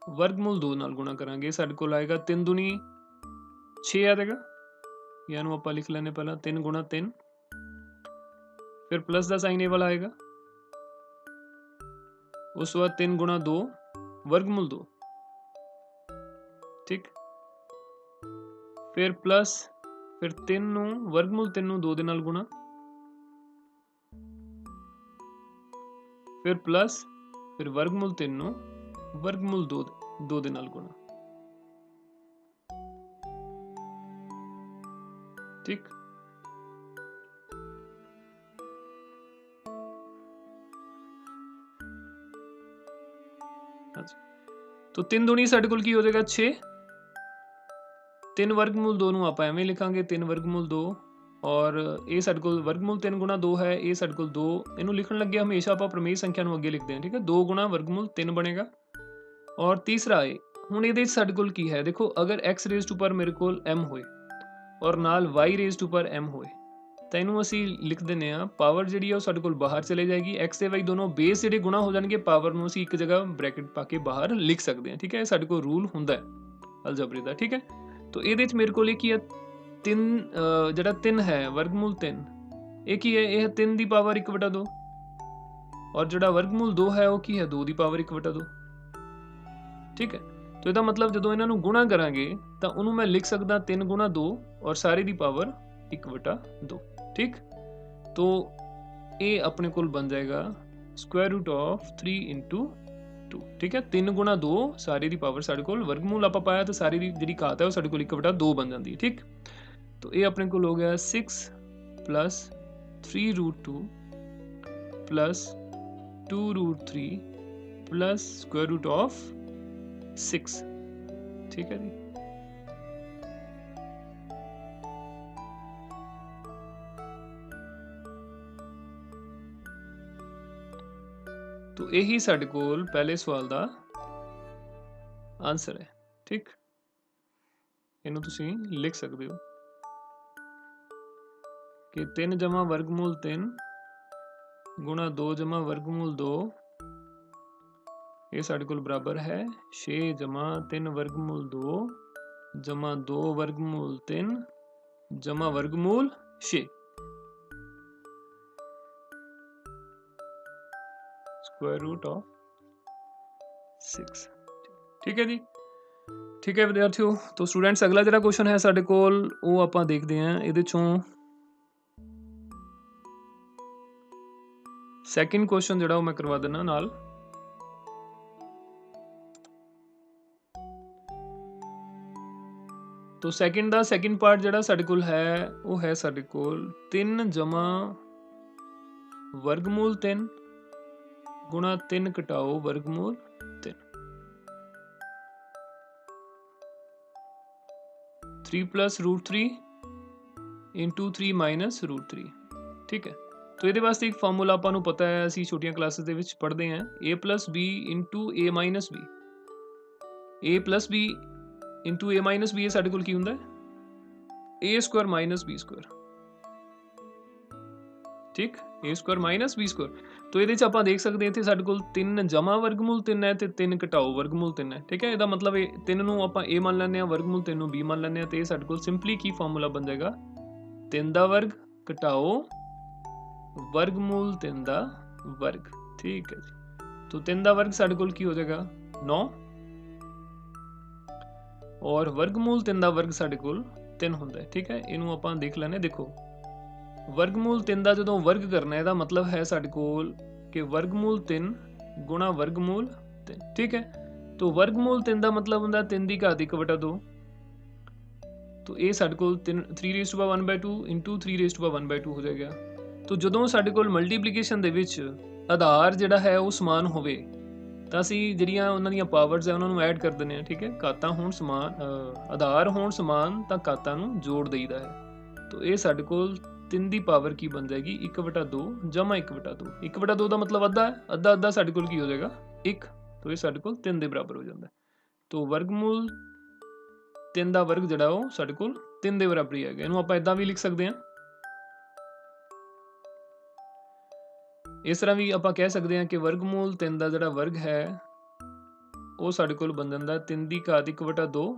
ਵਰਗਮੂਲ 2 ਨਾਲ ਗੁਣਾ ਕਰਾਂਗੇ। ਸਾਡੇ ਕੋਲ ਆਏਗਾ 3 ਦੂਣੀ 6 ਆ ਜਾਏਗਾ, ਜਾਂ ਨੂੰ ਆਪਾਂ ਲਿਖ ਲੈਣੇ ਪਹਿਲਾਂ 3 × 3, ਫਿਰ ਪਲੱਸ ਦਾ ਸਾਈਨ ਇਹ ਵਾਲਾ ਆਏਗਾ। ਉਸ ਤੋਂ ਬਾਅਦ 3 × 2 ਵਰਗਮੂਲ 2, ਠੀਕ। ਫਿਰ ਪਲੱਸ, ਫਿਰ 3 ਨੂੰ ਵਰਗਮੂਲ 3 ਨੂੰ 2 ਦੇ ਨਾਲ ਗੁਣਾ, ਫਿਰ ਪਲੱਸ, ਫਿਰ ਵਰਗਮੂਲ 3 ਨੂੰ ਵਰਗਮੂਲ 2 ਦੇ ਨਾਲ ਗੁਣਾ, ਠੀਕ। तो 3 दूनी साडे कोल की हो जाएगा 6, 3 वर्गमूल 2 ਨੂੰ ਆਪਾਂ ਐਵੇਂ ਲਿਖਾਂਗੇ 3 वर्गमूल 2, और ਇਹ ਸਾਡੇ ਕੋਲ वर्गमूल 3 × 2 ਹੈ, ਇਹ ਸਾਡੇ ਕੋਲ 2, ਇਹਨੂੰ ਲਿਖਣ ਲੱਗੇ ਹਮੇਸ਼ਾ ਆਪਾਂ ਪ੍ਰਮੇय ਸੰਖਿਆ ਨੂੰ ਅੱਗੇ ਲਿਖਦੇ ਹਾਂ, ਠੀਕ ਹੈ। 2 × वर्गमूल 3 ਬਣੇਗਾ। और तीसरा है, ਹੁਣ ਇਹਦੇ ਵਿੱਚ ਸਾਡੇ ਕੋਲ ਕੀ ਹੈ? ਦੇਖੋ ਅਗਰ x raised to power ਮੇਰੇ ਕੋਲ m ਹੋਏ ਔਰ ਨਾਲ y raised to power m ਹੋਏ ਤਾਂ ਇਹਨੂੰ ਅਸੀਂ ਲਿਖ ਦਿੰਦੇ ਹਾਂ, ਪਾਵਰ ਜਿਹੜੀ ਆ ਉਹ ਸਾਡੇ ਕੋਲ ਬਾਹਰ ਚਲੇ ਜਾਏਗੀ, x ਤੇ y ਦੋਨੋਂ ਬੇਸ ਜਿਹੜੇ ਗੁਣਾ ਹੋ ਜਾਣਗੇ, ਪਾਵਰ ਨੂੰ ਅਸੀਂ ਇੱਕ ਜਗ੍ਹਾ ਬ੍ਰੈਕਟ ਪਾ ਕੇ ਬਾਹਰ ਲਿਖ ਸਕਦੇ ਹਾਂ, ਠੀਕ ਹੈ। ਇਹ ਸਾਡੇ ਕੋਲ ਰੂਲ ਹੁੰਦਾ ਹੈ ਅਲਜਬਰੇ ਦਾ, ਠੀਕ ਹੈ। ਤਾਂ ਇਹਦੇ ਵਿੱਚ ਮੇਰੇ ਕੋਲ ਇਹ ਕੀ ਹੈ, 3 ਜਿਹੜਾ 3 ਹੈ ਵਰਗਮੂਲ 3, ਇਹ ਕੀ ਹੈ? ਇਹ 3 ਦੀ ਪਾਵਰ 1/2, ਔਰ ਜਿਹੜਾ ਵਰਗਮੂਲ 2 ਹੈ ਉਹ ਕੀ ਹੈ? 2 ਦੀ ਪਾਵਰ 1/2, ਠੀਕ ਹੈ। तो ਇਹਦਾ ਮਤਲਬ ਜਦੋਂ ਇਹਨਾਂ ਨੂੰ ਗੁਣਾ ਕਰਾਂਗੇ ਤਾਂ ਉਹਨੂੰ ਮੈਂ ਲਿਖ ਸਕਦਾ 3 × 2 ਔਰ ਸਾਰੇ ਦੀ ਪਾਵਰ 1/2, ठीक। तो ये अपने को बन जाएगा √3 × 2, ठीक है। 3 × 2 सारे की पावर साढ़े को वर्गमूल आप पाया तो सारी जी घात है वो साढ़े को 1/2 बन जाती है, ठीक। तो ये अपने को हो गया 6 + 3√2 + 2√3 + √6, ठीक है जी। तो यही साडे कोल पहले सवाल का आंसर है, ठीक। इनू तुसी लिख सकते हो कि 3 + वर्गमूल 3 गुणा 2 जमा वर्गमूल 2 ये साढ़े कोल बराबर है 6 जमा 3 वर्गमूल 2 जमा 2 वर्गमूल 3 जमा वर्गमूल 6 स्क्वायर रूट ऑफ 6। ठीक है जी, ठीक है विद्यार्थियों। तो स्टूडेंट्स अगला जिहड़ा क्वेश्चन है साडे कोल वो आपां देखदे हां। इहदे चों सैकेंड क्वेश्चन जिहड़ा मैं करवा देना नाल। तो सैकेंड पार्ट जिहड़ा साडे कोल है वो है साडे कोल 3 जमा वर्गमूल 3 गुणा 3 घटाओ वर्गमूल 3 3 plus root 3 into 3 minus root 3। ठीक है, तो ये वास्ते एक फार्मूला आपां नूं पता है, असीं छोटियां क्लासेस दे विच पढ़दे हैं ए प्लस बी इंटू ए माइनस बी। ए प्लस बी इंटू ए माइनस बी साडे कोल की हुंदा है A square minus B square. ठीक, ए स्क्वायर माइनस बी स्क्वायर। तो ये आपां देख सकते हैं इत्थे साडे कोल 3 जमा वर्गमूल 3 है ते 3 घटाओ वर्गमूल 3 है। ठीक है, इहदा मतलब 3 नूं आपां ए मान लैंदे हां, वर्गमूल 3 नूं बी मान लैंदे हां, ते साडे कोल सिंपली की फार्मूला बन जाएगा 3 दा वर्ग घटाओ वर्गमूल 3 दा वर्ग। ठीक है जी, तो 3 दा वर्ग साडे कोल की हो जाएगा 9 और वर्गमूल 3 दा वर्ग साडे कोल 3 हुंदा है। ठीक है, इहनूं आपां देख लैने। देखो वर्गमूल 3 ਦਾ ਜਦੋਂ वर्ग करना ਇਹਦਾ मतलब है साडे कोल कि वर्गमूल 3 गुणा वर्गमूल 3। ठीक है, तो वर्गमूल 3 ਦਾ मतलब ਹੁੰਦਾ 3 ਦੀ ਘਾਤ 1/2। तो ਇਹ ਸਾਡੇ ਕੋਲ 3^1/2 ਇੰਟੂ 3^1/2 ਹੋ ਜਾਏਗਾ। तो ਜਦੋਂ ਸਾਡੇ ਕੋਲ ਮਲਟੀਪਲੀਕੇਸ਼ਨ ਦੇ ਵਿੱਚ ਆਧਾਰ ਜਿਹੜਾ ਹੈ ਉਹ ਸਮਾਨ ਹੋਵੇ ਤਾਂ ਅਸੀਂ ਜਿਹੜੀਆਂ ਉਹਨਾਂ ਦੀਆਂ ਪਾਵਰਸ ਹੈ ਉਹਨਾਂ ਨੂੰ ਐਡ ਕਰ ਦਿੰਦੇ ਹਾਂ। ਠੀਕ ਹੈ, ਘਾਤਾਂ ਹੋਣ ਸਮਾਨ, ਆਧਾਰ ਹੋਣ ਸਮਾਨ ਤਾਂ ਘਾਤਾਂ ਨੂੰ ਜੋੜ ਦਈਦਾ ਹੈ। तो ਇਹ ਸਾਡੇ ਕੋਲ 3 ਦੀ ਪਾਵਰ ਕੀ ਬਣ ਜਾਏਗੀ 1/2 ਜਮਾ 1/2। 1/2 ਦਾ ਮਤਲਬ ਅੱਧਾ ਹੈ, ਅੱਧਾ ਅੱਧਾ ਸਾਡੇ ਕੋਲ ਕੀ ਹੋ ਜਾਏਗਾ 1। तो ਇਹ ਸਾਡੇ ਕੋਲ 3 ਦੇ ਬਰਾਬਰ ਹੋ ਜਾਂਦਾ ਹੈ। तो वर्गमूल 3 ਦਾ ਵਰਗ ਜਿਹੜਾ ਉਹ ਸਾਡੇ ਕੋਲ 3 ਦੇ ਬਰਾਬਰ ਹੀ ਹੈਗਾ। ਇਹਨੂੰ ਆਪਾਂ ਇਦਾਂ ਵੀ ਲਿਖ ਸਕਦੇ ਹਾਂ, ਇਸ ਤਰ੍ਹਾਂ ਵੀ ਆਪਾਂ ਕਹਿ ਸਕਦੇ ਹਾਂ ਕਿ वर्गमूल 3 ਦਾ ਜਿਹੜਾ ਵਰਗ ਹੈ ਉਹ ਸਾਡੇ ਕੋਲ ਬਣ ਜਾਂਦਾ 3 ਦੀ ਘਾਤ 1/2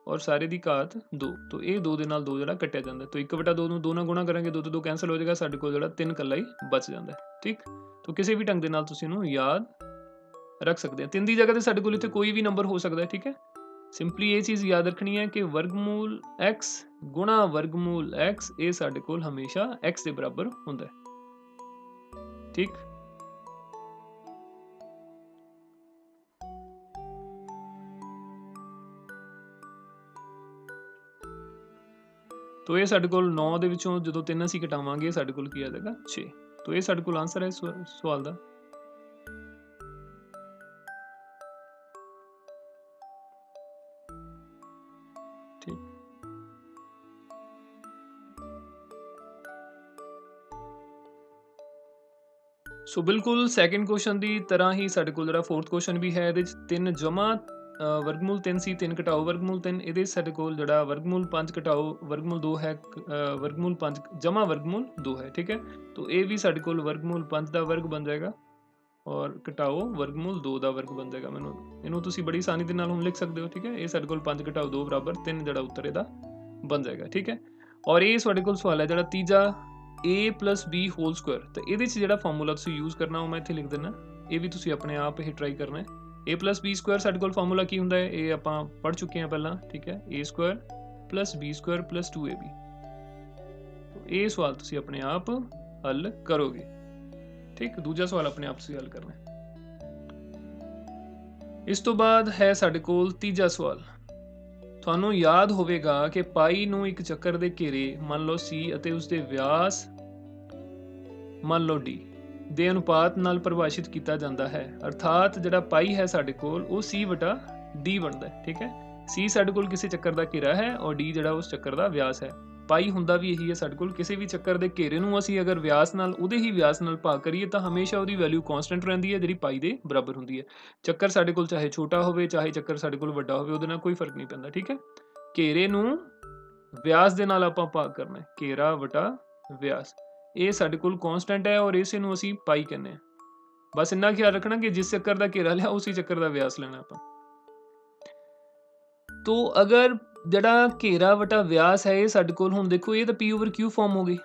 और सारे की घात 2। तो ये 2 ਦੇ ਨਾਲ 2 ਜਿਹੜਾ ਕੱਟਿਆ ਜਾਂਦਾ। तो 1/2 ਨੂੰ 2 ਨਾਲ ਗੁਣਾ ਕਰਾਂਗੇ 2 ਤੋਂ 2 कैंसल हो जाएगा, ਸਾਡੇ ਕੋਲ ਜਿਹੜਾ 3 ਕੱਲਾ ਹੀ ਬਚ ਜਾਂਦਾ ਹੈ। ठीक, तो ਕਿਸੇ ਵੀ ਢੰਗ ਦੇ ਨਾਲ ਤੁਸੀਂ ਇਹਨੂੰ ਯਾਦ ਰੱਖ ਸਕਦੇ ਹੋ। 3 ਦੀ ਜਗ੍ਹਾ ਤੇ ਸਾਡੇ ਕੋਲ ਇੱਥੇ ਕੋਈ ਵੀ ਨੰਬਰ ਹੋ ਸਕਦਾ ਹੈ। ਠੀਕ ਹੈ, ਸਿੰਪਲੀ ਇਹ ਚੀਜ਼ ਯਾਦ ਰੱਖਣੀ ਹੈ ਕਿ वर्गमूल x गुणा वर्गमूल x ਇਹ ਸਾਡੇ ਕੋਲ ਹਮੇਸ਼ਾ x ਦੇ ਬਰਾਬਰ ਹੁੰਦਾ ਹੈ। ठीक, तो ये साडे कोल 9 ਦੇ ਵਿੱਚੋਂ ਜਦੋਂ 3 ਅਸੀਂ ਘਟਾਵਾਂਗੇ ਸਾਡੇ ਕੋਲ ਕੀ ਆ ਜਾਏਗਾ 6। तो ये साडे कोल आंसर है सवाल ਦਾ। ठीक, सो बिल्कुल सैकेंड क्वेश्चन की तरह ही साडे कोल ਜਿਹੜਾ फोर्थ क्वेश्चन भी है, 3 जमा वर्गमूल 3 सी 3 घटाओ वर्गमूल 3। ये साडे कोल ਜਿਹੜਾ वर्गमूल 5 घटाओ वर्गमूल 2 है, वर्गमूल 5 जमा वर्गमूल 2 है। ठीक है, तो ये भी साडे कोल वर्गमूल 5 का वर्ग बन जाएगा और घटाओ वर्गमूल 2 का वर्ग बन जाएगा। मैनू इनू तुसी बड़ी आसानी के नाल हुण लिख सकते हो। ठीक है, ये साडे कोल 5 घटाओ 2 बराबर 3 जिहड़ा उत्तर इहदा बन जाएगा। ठीक है, और ये साडे कोल सवाल है जिहड़ा तीजा a plus B whole square. तो ये जिहड़ा फार्मूला तुसी यूज़ करना वो मैं इत्थे लिख देना, ये भी तुसी अपने आप ही ट्राई करना है। ए प्लस बी स्क्वायर साडे कोल फार्मूला की हुंदा है, ये आपां पढ़ चुके हैं पहला। ठीक है, A square plus B square plus 2ab। तो ये सवाल तुसी अपने आप हल करोगे। ठीक, दूजा सवाल अपने आप तुसी हल करना है। इस तो बाद है साडे कोल तीजा सवाल। ਤੁਹਾਨੂੰ याद होवेगा कि पाई ਨੂੰ एक ਚੱਕਰ ਦੇ ਘੇਰੇ मान लो C ਅਤੇ ਉਸਦੇ व्यास मान लो D ਦੇ ਅਨੁਪਾਤ ਨਾਲ ਪਰਿਭਾਸ਼ਿਤ ਕੀਤਾ ਜਾਂਦਾ ਹੈ। ਅਰਥਾਤ ਜਿਹੜਾ ਪਾਈ ਹੈ ਸਾਡੇ ਕੋਲ ਉਹ C/D ਬਣਦਾ ਹੈ। ਠੀਕ ਹੈ, C ਸਾਡੇ ਕੋਲ ਕਿਸੇ ਚੱਕਰ ਦਾ ਘੇਰਾ ਹੈ और D ਜਿਹੜਾ ਉਸ ਚੱਕਰ ਦਾ व्यास ਹੈ। ਪਾਈ ਹੁੰਦਾ ਵੀ ਇਹੀ ਹੈ ਸਾਡੇ ਕੋਲ, ਕਿਸੇ ਵੀ ਚੱਕਰ ਦੇ ਘੇਰੇ ਨੂੰ ਅਸੀਂ ਅਗਰ व्यास ਨਾਲ ਉਹਦੇ ਹੀ व्यास ਨਾਲ ਭਾਗ ਕਰੀਏ ਤਾਂ ਹਮੇਸ਼ਾ ਉਹਦੀ ਵੈਲਿਊ ਕਾਂਸਟੈਂਟ ਰਹਿੰਦੀ ਹੈ ਜਿਹੜੀ ਪਾਈ ਦੇ ਬਰਾਬਰ ਹੁੰਦੀ ਹੈ। ਚੱਕਰ ਸਾਡੇ ਕੋਲ ਚਾਹੇ ਛੋਟਾ ਹੋਵੇ ਚਾਹੇ ਚੱਕਰ ਸਾਡੇ ਕੋਲ ਵੱਡਾ ਹੋਵੇ ਉਹਦੇ ਨਾਲ ਕੋਈ ਫਰਕ ਨਹੀਂ ਪੈਂਦਾ। ਠੀਕ ਹੈ, ਘੇਰੇ ਨੂੰ व्यास ਦੇ ਨਾਲ ਆਪਾਂ ਭਾਗ ਕਰਨਾ ਹੈ, ਘੇਰਾ ਵਟਾ व्यास। ਇਹ ਸਾਡੇ ਕੋਲ ਕਾਂਸਟੈਂਟ ਹੈ ਔਰ ਇਸੇ ਨੂੰ ਅਸੀਂ ਪਾਈ ਕਹਿੰਦੇ ਹਾਂ। ਬਸ ਇੰਨਾ ਖਿਆਲ ਰੱਖਣਾ ਕਿ ਜਿਸ ਚੱਕਰ ਦਾ ਘੇਰਾ ਲਿਆ ਉਸੇ ਚੱਕਰ ਦਾ ਵਿਆਸ ਲੈਣਾ ਆਪਾਂ। ਤੋ ਅਗਰ ਜਿਹੜਾ ਘੇਰਾ ਵਟਾ ਵਿਆਸ ਹੈ ਇਹ ਸਾਡੇ ਕੋਲ ਹੁਣ ਦੇਖੋ ਇਹ ਤਾਂ P/Q ਫਾਰਮ ਹੋ ਗਈ।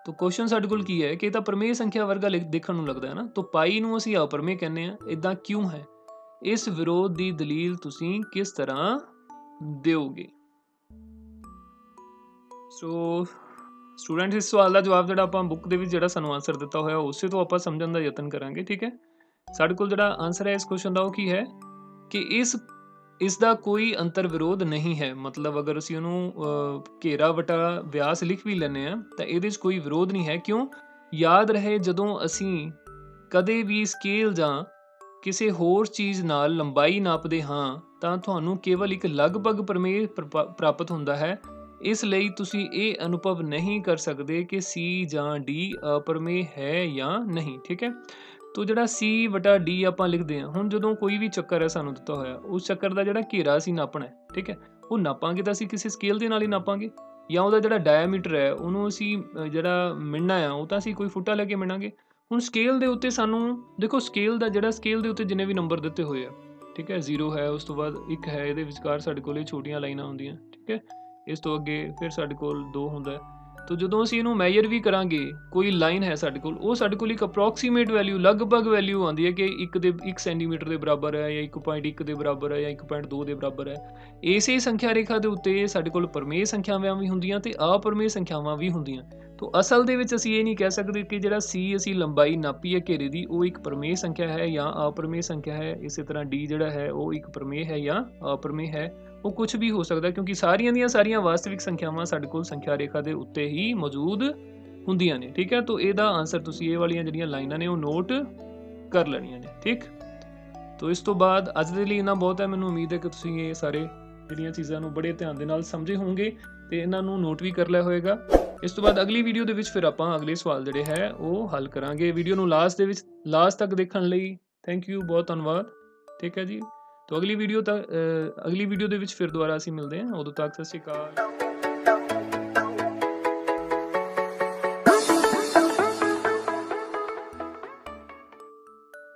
ਤੋ ਕੁਐਸਚਨ ਸਾਡੇ ਕੋਲ ਕੀ ਹੈ ਕਿ ਇਹ ਤਾਂ ਪ੍ਰਮੇय ਸੰਖਿਆ ਵਰਗਾ ਦੇਖਣ ਨੂੰ ਲੱਗਦਾ ਹੈ ਨਾ। ਤੋ ਪਾਈ ਨੂੰ ਅਸੀਂ ਅਪਰਮੇय ਕਹਿੰਦੇ ਆ। ਇਦਾਂ ਕਿਉਂ ਹੈ? ਇਸ ਵਿਰੋਧ ਦੀ ਦਲੀਲ ਤੁਸੀਂ ਕਿਸ ਤਰ੍ਹਾਂ ਦਿਓਗੇ? ਸੋ ਸਟੂਡੈਂਟਸ ਇਸ ਸਵਾਲ ਦਾ ਜਵਾਬ ਜਿਹੜਾ ਆਪਾਂ ਬੁੱਕ ਦੇ ਵਿੱਚ ਜਿਹੜਾ ਸਾਨੂੰ ਆਨਸਰ ਦਿੱਤਾ ਹੋਇਆ ਉਸੇ ਤੋਂ ਆਪਾਂ ਸਮਝਣ ਦਾ ਯਤਨ ਕਰਾਂਗੇ। ਠੀਕ ਹੈ, ਸਾਡੇ ਕੋਲ ਜਿਹੜਾ ਆਨਸਰ ਹੈ ਇਸ ਕੁਐਸਚਨ ਦਾ ਉਹ ਕੀ ਹੈ ਕਿ ਇਸ ਦਾ ਕੋਈ ਅੰਤਰ ਵਿਰੋਧ ਨਹੀਂ ਹੈ। ਮਤਲਬ ਅਗਰ ਅਸੀਂ ਉਹਨੂੰ ਘੇਰਾ ਵਟਾ ਵਿਆਸ ਲਿਖ ਵੀ ਲੈਂਦੇ ਹਾਂ ਤਾਂ ਇਹਦੇ 'ਚ ਕੋਈ ਵਿਰੋਧ ਨਹੀਂ ਹੈ। ਕਿਉਂ? ਯਾਦ ਰਹੇ ਜਦੋਂ ਅਸੀਂ ਕਦੇ ਵੀ ਸਕੇਲ ਜਾਂ ਕਿਸੇ ਹੋਰ ਚੀਜ਼ ਨਾਲ ਲੰਬਾਈ ਨਾਪਦੇ ਹਾਂ ਤਾਂ ਤੁਹਾਨੂੰ ਕੇਵਲ ਇੱਕ ਲਗਭਗ ਪ੍ਰਮੇय ਪ੍ਰਾਪਤ ਹੁੰਦਾ ਹੈ। ਇਸ ਲਈ ਤੁਸੀਂ ਇਹ ਅਨੁਭਵ ਨਹੀਂ ਕਰ ਸਕਦੇ ਕਿ C ਜਾਂ D ਅਪਰਮੇय ਹੈ ਜਾਂ ਨਹੀਂ। ਠੀਕ ਹੈ, ਤੋ ਜਿਹੜਾ C/D ਆਪਾਂ ਲਿਖਦੇ ਹਾਂ। ਹੁਣ ਜਦੋਂ ਕੋਈ ਵੀ ਚੱਕਰ ਹੈ ਸਾਨੂੰ ਦਿੱਤਾ ਹੋਇਆ, ਉਸ ਚੱਕਰ ਦਾ ਜਿਹੜਾ ਘੇਰਾ ਅਸੀਂ ਨਾਪਣਾ ਹੈ, ਠੀਕ ਹੈ, ਉਹ ਨਾਪਾਂਗੇ ਤਾਂ ਅਸੀਂ ਕਿਸੇ ਸਕੇਲ ਦੇ ਨਾਲ ਹੀ ਨਾਪਾਂਗੇ ਜਾਂ ਉਹਦਾ ਜਿਹੜਾ ਡਾਇਆਮੀਟਰ ਹੈ ਉਹਨੂੰ ਅਸੀਂ ਜਿਹੜਾ ਮਿਣਨਾ ਆ ਉਹ ਤਾਂ ਅਸੀਂ ਕੋਈ ਫੁੱਟਾ ਲੈ ਕੇ ਮਿਣਾਂਗੇ। ਹੁਣ ਸਕੇਲ ਦੇ ਉੱਤੇ ਸਾਨੂੰ ਦੇਖੋ ਸਕੇਲ ਦੇ ਉੱਤੇ ਜਿੰਨੇ ਵੀ ਨੰਬਰ ਦਿੱਤੇ ਹੋਏ ਆ, ਠੀਕ ਹੈ, 0 ਹੈ, ਉਸ ਤੋਂ ਬਾਅਦ 1 ਹੈ, ਇਹਦੇ ਵਿਚਕਾਰ ਸਾਡੇ ਕੋਲ ਇਹ ਛੋਟੀਆਂ ਲਾਈਨਾਂ ਹੁੰਦੀਆਂ, ਠੀਕ ਹੈ, ਇਸ ਤੋਂ ਅੱਗੇ ਫਿਰ ਸਾਡੇ ਕੋਲ 2 ਹੁੰਦਾ ਹੈ। ਤੋ ਜਦੋਂ ਅਸੀਂ ਇਹਨੂੰ ਮੈਜਰ ਵੀ ਕਰਾਂਗੇ, ਕੋਈ ਲਾਈਨ ਹੈ ਸਾਡੇ ਕੋਲ, ਉਹ ਸਾਡੇ ਕੋਲ ਇੱਕ ਅਪਰੋਕਸੀਮੇਟ ਵੈਲਿਊ ਲਗਭਗ ਵੈਲਿਊ ਆਉਂਦੀ ਹੈ ਕਿ 1 ਸੈਂਟੀਮੀਟਰ ਦੇ ਬਰਾਬਰ ਹੈ ਜਾਂ 1.1 ਦੇ ਬਰਾਬਰ ਹੈ ਜਾਂ 1.2 ਦੇ ਬਰਾਬਰ ਹੈ। ਇਸੇ ਸੰਖਿਆ ਰੇਖਾ ਦੇ ਉੱਤੇ ਸਾਡੇ ਕੋਲ ਪ੍ਰਮੇय ਸੰਖਿਆਵਾਂ ਵੀ ਹੁੰਦੀਆਂ ਤੇ ਅਪਰਮੇय ਸੰਖਿਆਵਾਂ ਵੀ ਹੁੰਦੀਆਂ। ਤੋ ਅਸਲ ਦੇ ਵਿੱਚ ਅਸੀਂ ਇਹ ਨਹੀਂ ਕਹਿ ਸਕਦੇ ਕਿ ਜਿਹੜਾ C ਅਸੀਂ ਲੰਬਾਈ ਨਾਪੀ ਹੈ ਘੇਰੇ ਦੀ ਉਹ ਇੱਕ ਪ੍ਰਮੇय ਸੰਖਿਆ ਹੈ ਜਾਂ ਅਪਰਮੇय ਸੰਖਿਆ ਹੈ। ਇਸੇ ਤਰ੍ਹਾਂ D ਜਿਹੜਾ ਹੈ ਉਹ ਇੱਕ ਪ੍ਰਮੇय ਹੈ ਜਾਂ ਅਪਰਮੇय ਹੈ। ਉਹ ਕੁਝ ਵੀ ਹੋ ਸਕਦਾ ਕਿਉਂਕਿ ਸਾਰੀਆਂ ਦੀਆਂ ਸਾਰੀਆਂ ਵਾਸਤਵਿਕ ਸੰਖਿਆਵਾਂ ਸਾਡੇ ਕੋਲ ਸੰਖਿਆ ਰੇਖਾ ਦੇ ਉੱਤੇ ਹੀ ਮੌਜੂਦ ਹੁੰਦੀਆਂ ਨੇ। ਠੀਕ ਹੈ, ਤੋ ਇਹਦਾ ਆਨਸਰ ਤੁਸੀਂ ਇਹ ਵਾਲੀਆਂ ਜਿਹੜੀਆਂ ਲਾਈਨਾਂ ਨੇ ਉਹ ਨੋਟ ਕਰ ਲੈਣੀਆਂ ਨੇ। ਠੀਕ, ਤੋ ਇਸ ਤੋਂ ਬਾਅਦ ਅੱਜ ਦੇ ਲਈ ਇੰਨਾ ਬਹੁਤ ਹੈ। ਮੈਨੂੰ ਉਮੀਦ ਹੈ ਕਿ ਤੁਸੀਂ ਇਹ ਸਾਰੇ ਜਿਹੜੀਆਂ ਚੀਜ਼ਾਂ ਨੂੰ ਬੜੇ ਧਿਆਨ ਦੇ ਨਾਲ ਸਮਝੇ ਹੋਵੋਗੇ ਤੇ ਇਹਨਾਂ ਨੂੰ ਨੋਟ ਵੀ ਕਰ ਲਿਆ ਹੋਵੇਗਾ। ਇਸ ਤੋਂ ਬਾਅਦ ਅਗਲੀ ਵੀਡੀਓ ਦੇ ਵਿੱਚ ਫਿਰ ਆਪਾਂ ਅਗਲੇ ਸਵਾਲ ਜਿਹੜੇ ਹੈ ਉਹ ਹੱਲ ਕਰਾਂਗੇ। ਵੀਡੀਓ ਨੂੰ ਲਾਸਟ ਤੱਕ ਦੇਖਣ ਲਈ ਥੈਂਕ ਯੂ, ਬਹੁਤ ਧੰਨਵਾਦ। ਠੀਕ ਹੈ ਜੀ, ਤੋ ਅਗਲੀ ਵੀਡੀਓ ਦੇ ਵਿੱਚ ਫਿਰ ਦੁਬਾਰਾ ਅਸੀਂ ਮਿਲਦੇ ਹਾਂ। ਉਦੋਂ ਤੱਕ ਸਤਿ ਸ਼੍ਰੀ ਅਕਾਲ।